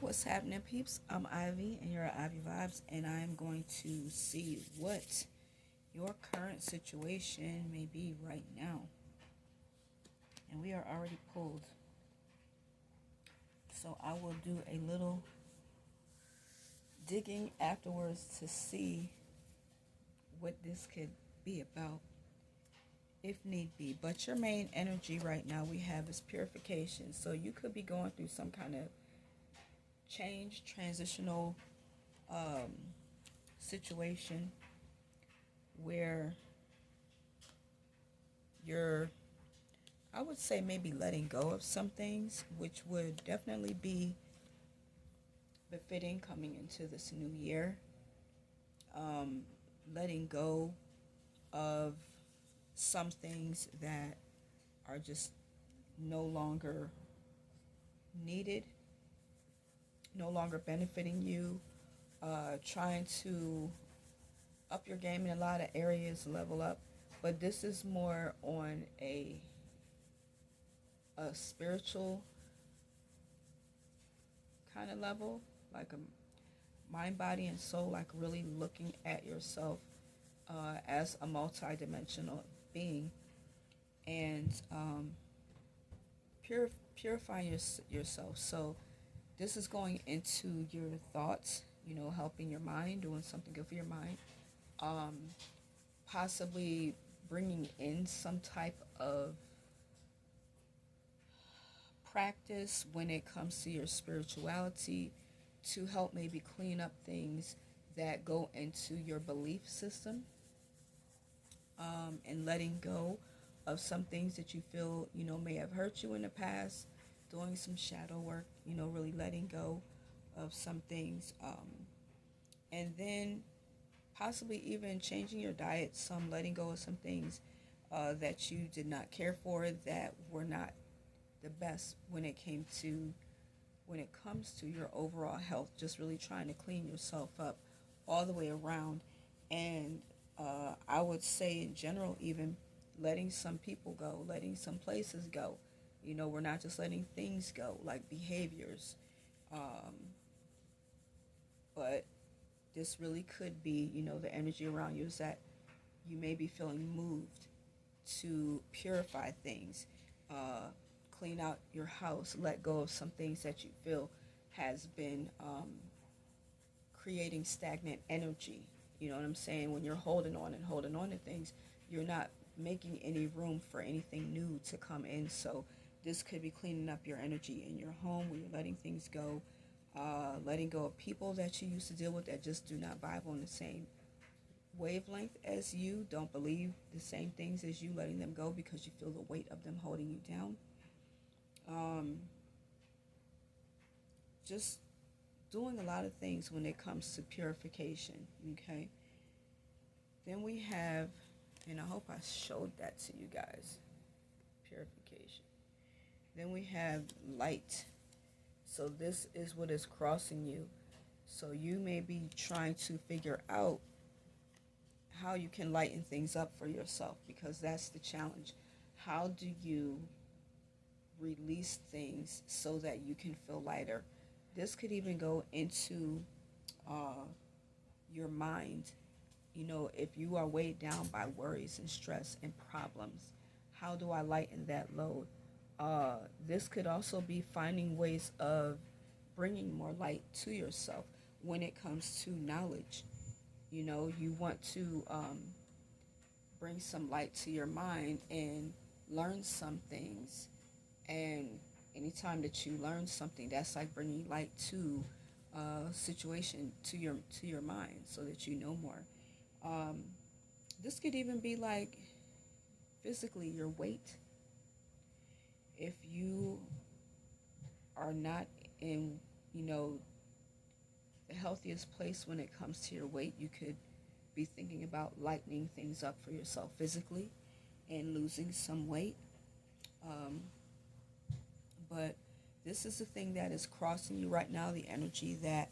What's happening, peeps? I'm Ivy, and you're at Ivy Vibes, and I'm going to see what your current situation may be right now. And we are already pulled, so I will do a little digging afterwards to see what this could be about, if need be. But your main energy right now we have is purification. So you could be going through some kind of change, transitional um, situation where you're, I would say, maybe letting go of some things, which would definitely be befitting coming into this new year. Letting go of some things that are just no longer needed, no longer benefiting you, trying to up your game in a lot of areas, level up. But this is more on a spiritual kind of level, like a mind, body, and soul, like really looking at yourself as a multi-dimensional being, and purifying yourself. So this is going into your thoughts, helping your mind, doing something good for your mind, um, possibly bringing in some type of practice when it comes to your spirituality to help maybe clean up things that go into your belief system, and letting go of some things that you feel may have hurt you in the past, doing some shadow work, really letting go of some things, and then possibly even changing your diet, some letting go of some things that you did not care for, that were not the best when it comes to your overall health. Just really trying to clean yourself up all the way around. And I would say in general, even letting some people go, letting some places go. We're not just letting things go, like behaviors, but this really could be, the energy around you is that you may be feeling moved to purify things, clean out your house, let go of some things that you feel has been creating stagnant energy. You know what I'm saying? When you're holding on and holding on to things, you're not making any room for anything new to come in. So this could be cleaning up your energy in your home, where you're letting things go, letting go of people that you used to deal with that just do not vibe on the same wavelength as you, don't believe the same things as you, letting them go because you feel the weight of them holding you down. Just doing a lot of things when it comes to purification, okay? Then we have, and I hope I showed that to you guys, purification. Then we have light. So this is what is crossing you. So you may be trying to figure out how you can lighten things up for yourself, because that's the challenge. How do you release things so that you can feel lighter? This could even go into your mind. If you are weighed down by worries and stress and problems, how do I lighten that load? This could also be finding ways of bringing more light to yourself when it comes to knowledge. You want to bring some light to your mind and learn some things. And anytime that you learn something, that's like bringing light to a situation, to your mind, so that you know more. This could even be like physically your weight. If you are not in, the healthiest place when it comes to your weight, you could be thinking about lightening things up for yourself physically and losing some weight. But this is the thing that is crossing you right now. The energy that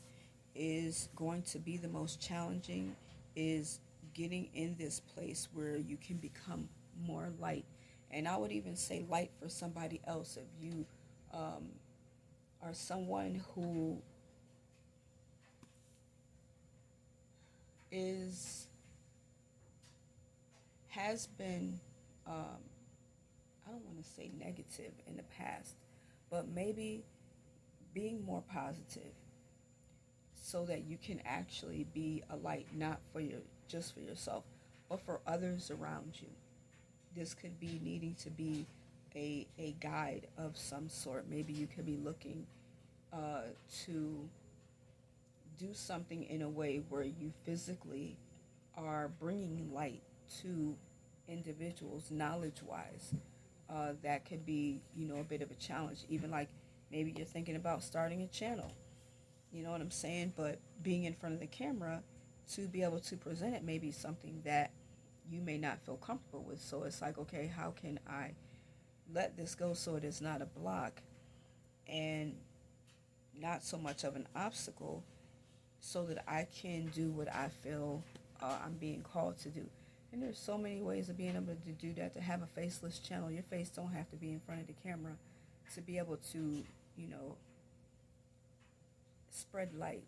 is going to be the most challenging is getting in this place where you can become more light. And I would even say light for somebody else. If you are someone who is has been I don't want to say negative in the past, but maybe being more positive so that you can actually be a light not for your just for yourself, but for others around you. This could be needing to be a guide of some sort. Maybe you could be looking to do something in a way where you physically are bringing light to individuals knowledge wise. That could be, a bit of a challenge. Even like maybe you're thinking about starting a channel, you know what I'm saying? But being in front of the camera to be able to present it may be something that you may not feel comfortable with. So it's like, okay, how can I let this go so it is not a block and not so much of an obstacle so that I can do what I feel I'm being called to do. And there's so many ways of being able to do that, to have a faceless channel. Your face don't have to be in front of the camera to be able to, spread light.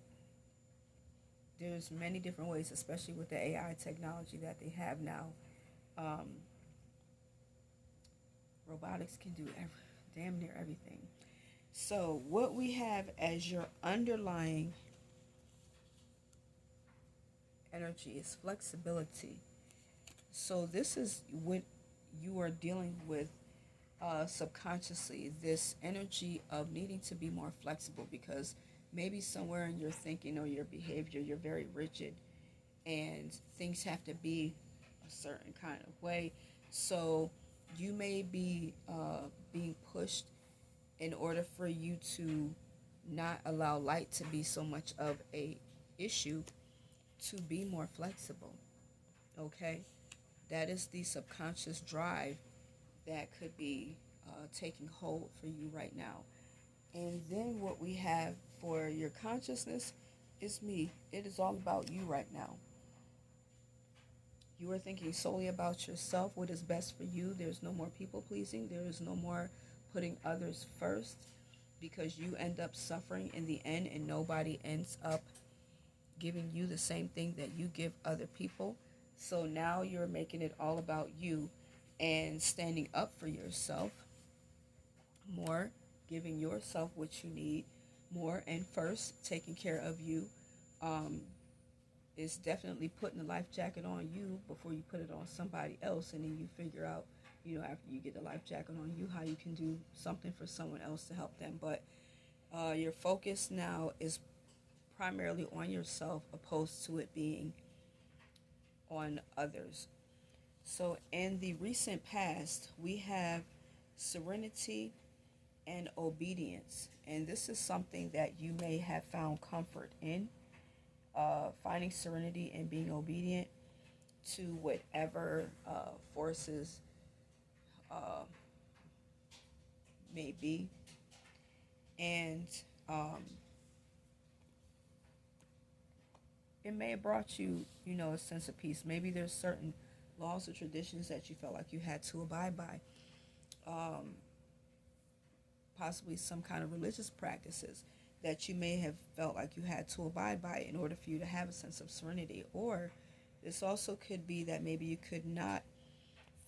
There's many different ways, especially with the AI technology that they have now. Um, Robotics can do damn near everything. So what we have as your underlying energy is flexibility. So this is what you are dealing with subconsciously, this energy of needing to be more flexible because maybe somewhere in your thinking or your behavior you're very rigid and things have to be a certain kind of way. So you may be being pushed in order for you to not allow light to be so much of a issue, to be more flexible. Okay, that is the subconscious drive that could be taking hold for you right now. And then what we have for your consciousness is me. It is all about you right now. You are thinking solely about yourself, what is best for you. There's no more people pleasing. There is no more putting others first, because you end up suffering in the end and nobody ends up giving you the same thing that you give other people. So now you're making it all about you and standing up for yourself more, giving yourself what you need more, and first taking care of you. Um, is definitely putting the life jacket on you before you put it on somebody else, and then you figure out, after you get the life jacket on you, how you can do something for someone else to help them. But your focus now is primarily on yourself opposed to it being on others. So in the recent past, we have serenity and obedience. And this is something that you may have found comfort in, finding serenity and being obedient to whatever forces uh, may be. And it may have brought you, a sense of peace. Maybe there's certain laws or traditions that you felt like you had to abide by. Um, Possibly some kind of religious practices that you may have felt like you had to abide by in order for you to have a sense of serenity. Or this also could be that maybe you could not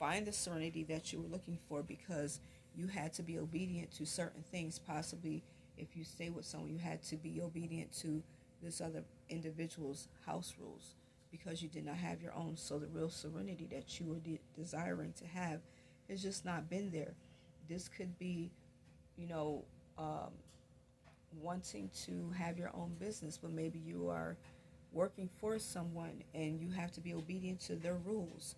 find the serenity that you were looking for because you had to be obedient to certain things. Possibly if you stay with someone, you had to be obedient to this other individual's house rules because you did not have your own. So the real serenity that you were desiring to have has just not been there. This could be, you know, um, wanting to have your own business, but maybe you are working for someone and you have to be obedient to their rules,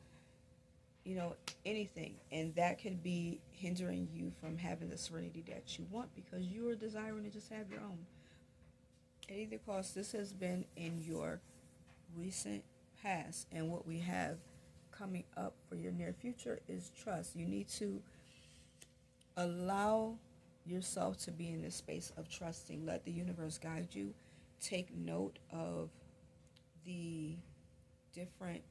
anything. And that could be hindering you from having the serenity that you want because you are desiring to just have your own. At either cost, this has been in your recent past, and what we have coming up for your near future is trust. You need to allow yourself to be in this space of trusting. Let the universe guide you. Take note of the different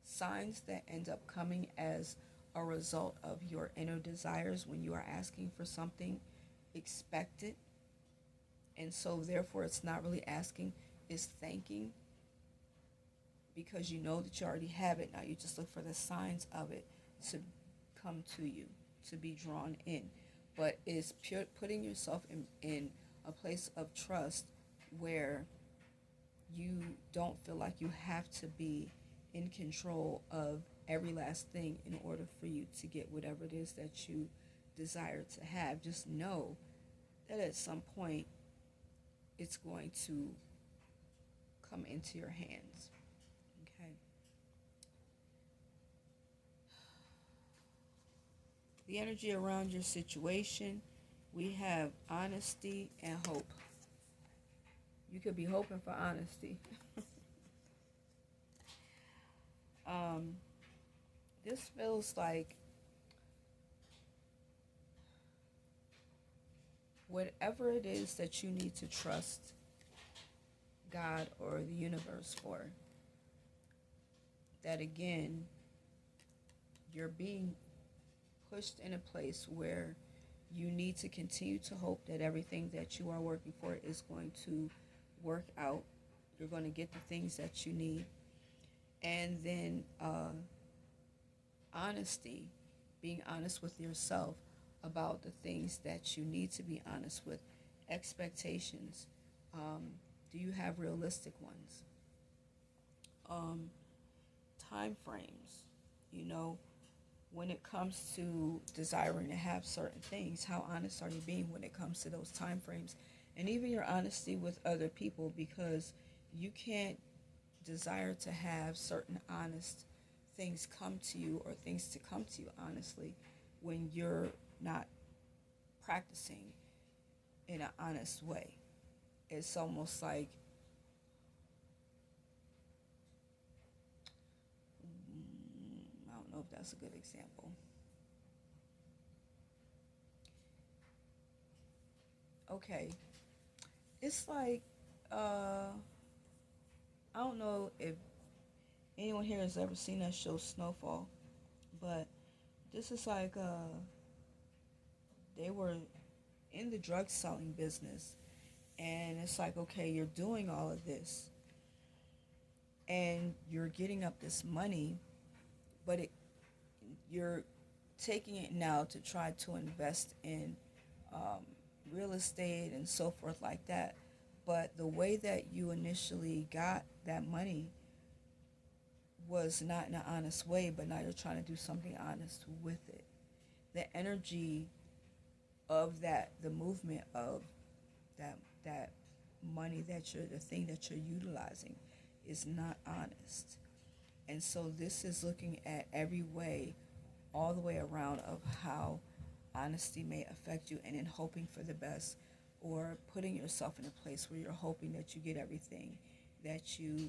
signs that end up coming as a result of your inner desires. When you are asking for something, expect it. And so therefore it's not really asking, it's thanking. because you know that you already have it. Now you just look for the signs of it to come to you, to be drawn in. But it's putting yourself in a place of trust where you don't feel like you have to be in control of every last thing in order for you to get whatever it is that you desire to have. Just know that at some point it's going to come into your hands. Okay. The energy around your situation, we have honesty and hope. You could be hoping for honesty. um, this feels like whatever it is that you need to trust God or the universe for, that again, you're being pushed in a place where you need to continue to hope that everything that you are working for is going to work out. You're going to get the things that you need. And then honesty, being honest with yourself about the things that you need to be honest with. Expectations. Do you have realistic ones? Time frames. You know, when it comes to desiring to have certain things, how honest are you being when it comes to those time frames? And even your honesty with other people, because you can't desire to have certain honest things come to you, or things to come to you honestly, when you're not practicing in an honest way. It's almost like I don't know if that's a good example. Okay, it's like I don't know if anyone here has ever seen that show Snowfall, but this is like they were in the drug selling business, and it's like, okay, you're doing all of this and you're getting up this money, but you're taking it now to try to invest in um, real estate and so forth like that. But the way that you initially got that money was not in an honest way, but now you're trying to do something honest with it. The energy of that, the movement of that money, the thing that you're utilizing, is not honest. And so this is looking at every way, all the way around, of how honesty may affect you, and in hoping for the best, or putting yourself in a place where you're hoping that you get everything that you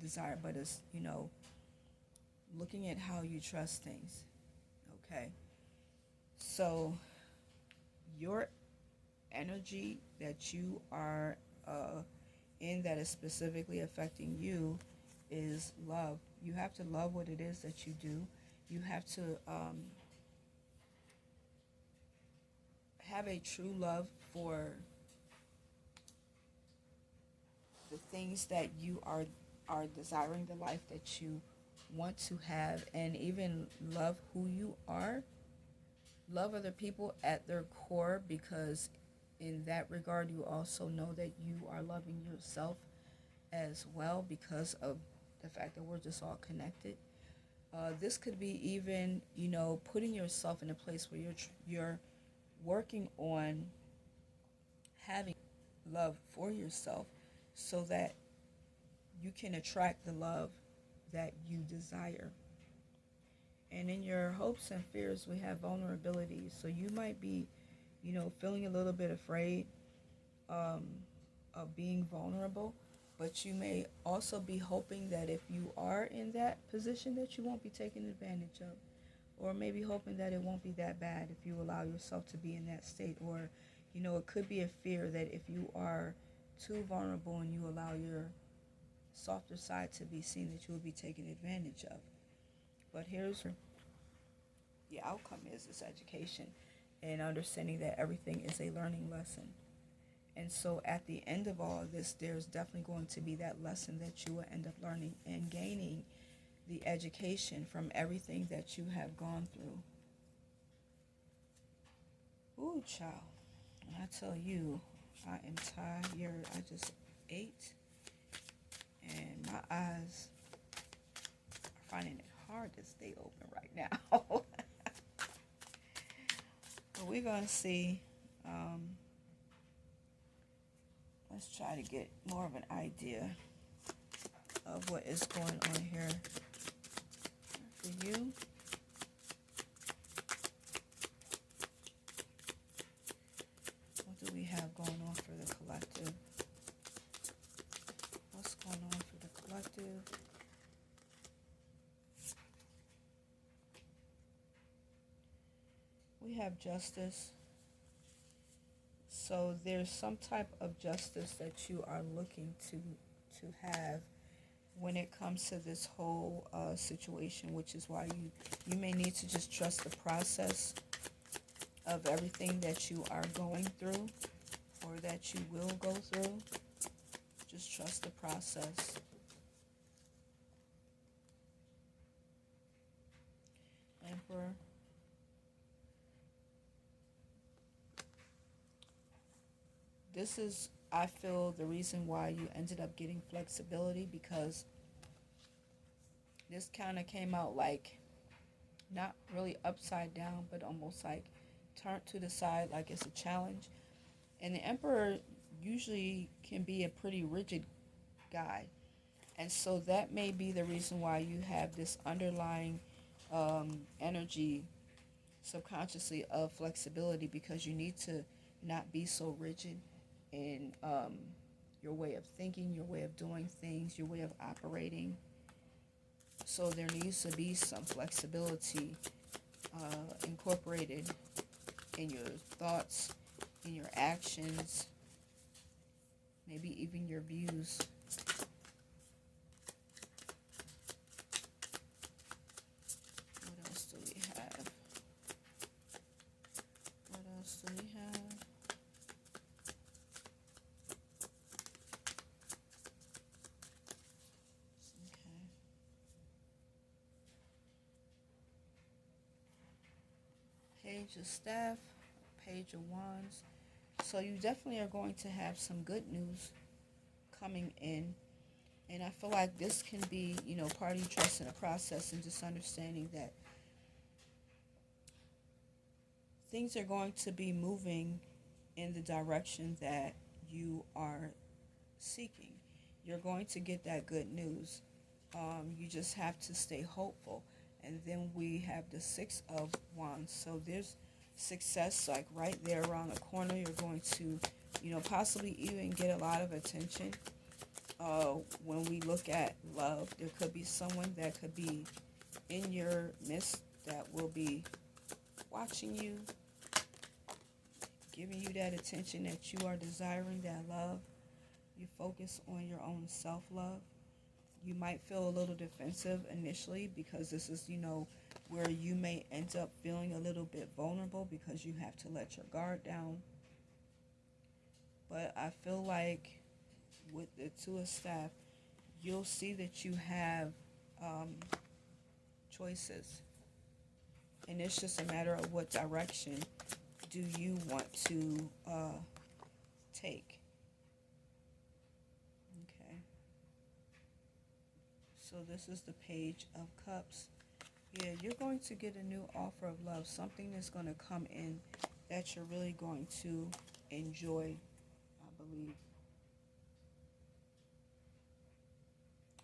desire. But it's, looking at how you trust things. Okay. So your energy that you are in, that is specifically affecting you, is love. You have to love what it is that you do. You have to have a true love for the things that you are desiring, the life that you want to have, and even love who you are. Love other people at their core, because in that regard you also know that you are loving yourself as well, because of the fact that we're just all connected. This could be even, putting yourself in a place where you're working on having love for yourself, so that you can attract the love that you desire. And in your hopes and fears, we have vulnerabilities. So you might be, feeling a little bit afraid of being vulnerable, but you may also be hoping that if you are in that position, that you won't be taken advantage of, or maybe hoping that it won't be that bad if you allow yourself to be in that state. Or, it could be a fear that if you are too vulnerable and you allow your softer side to be seen, that you will be taken advantage of. But here's the outcome: is this education and understanding that everything is a learning lesson. And so at the end of all of this, there's definitely going to be that lesson that you will end up learning and gaining the education from everything that you have gone through. Ooh, child. When I tell you, I am tired. I just ate, and my eyes are finding it hard to stay open right now. But we're going to see. Let's try to get more of an idea of what is going on here for you. What do we have going on for the collective? What's going on for the collective? We have justice. So there's some type of justice that you are looking to have when it comes to this whole situation, which is why you may need to just trust the process of everything that you are going through or that you will go through. Just trust the process. Emperor. This is, I feel, the reason why you ended up getting flexibility, because this kind of came out like not really upside down, but almost like turned to the side, like it's a challenge. And the Emperor usually can be a pretty rigid guy. And so that may be the reason why you have this underlying energy subconsciously of flexibility, because you need to not be so rigid in your way of thinking, your way of doing things, your way of operating. So there needs to be some flexibility incorporated in your thoughts, in your actions, maybe even your views. What else do we have? What else do we have? Page of Staff, Page of Wands. So you definitely are going to have some good news coming in. And I feel like this can be, part of you trusting the process and just understanding that things are going to be moving in the direction that you are seeking. You're going to get that good news. You just have to stay hopeful. And then we have the Six of Wands. So there's success like right there around the corner. You're going to, possibly even get a lot of attention. When we look at love, there could be someone that could be in your midst that will be watching you, giving you that attention that you are desiring, that love. You focus on your own self-love. You might feel a little defensive initially because this is, where you may end up feeling a little bit vulnerable because you have to let your guard down. But I feel like with the Two of Staff, you'll see that you have choices. And it's just a matter of what direction do you want to take. Okay. So this is the Page of Cups. Yeah, you're going to get a new offer of love. Something that's going to come in that you're really going to enjoy, I believe.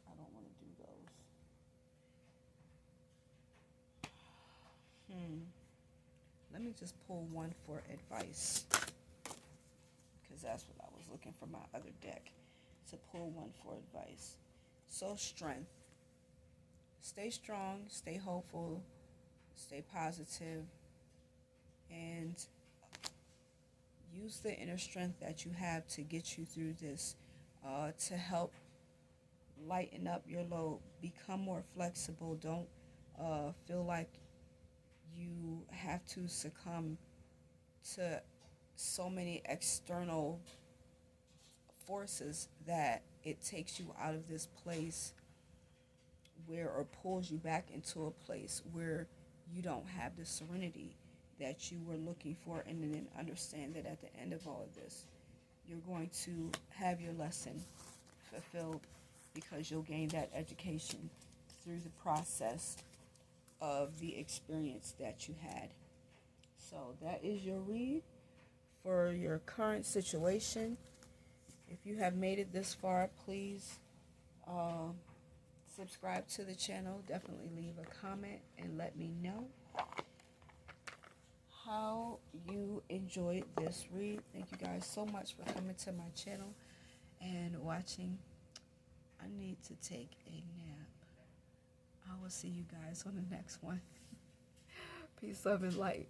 I don't want to do those. Let me just pull one for advice, because that's what I was looking for my other deck, to pull one for advice. So strength. Stay strong, stay hopeful, stay positive, and use the inner strength that you have to get you through this, to help lighten up your load. Become more flexible. Don't feel like you have to succumb to so many external forces that it takes you out of this place where, or pulls you back into a place where you don't have the serenity that you were looking for, and then understand that at the end of all of this, you're going to have your lesson fulfilled, because you'll gain that education through the process of the experience that you had. So that is your read for your current situation. If you have made it this far, please subscribe to the channel. Definitely leave a comment and let me know how you enjoyed this read. Thank you guys so much for coming to my channel and watching. I need to take a nap. I will see you guys on the next one. Peace, love, and light.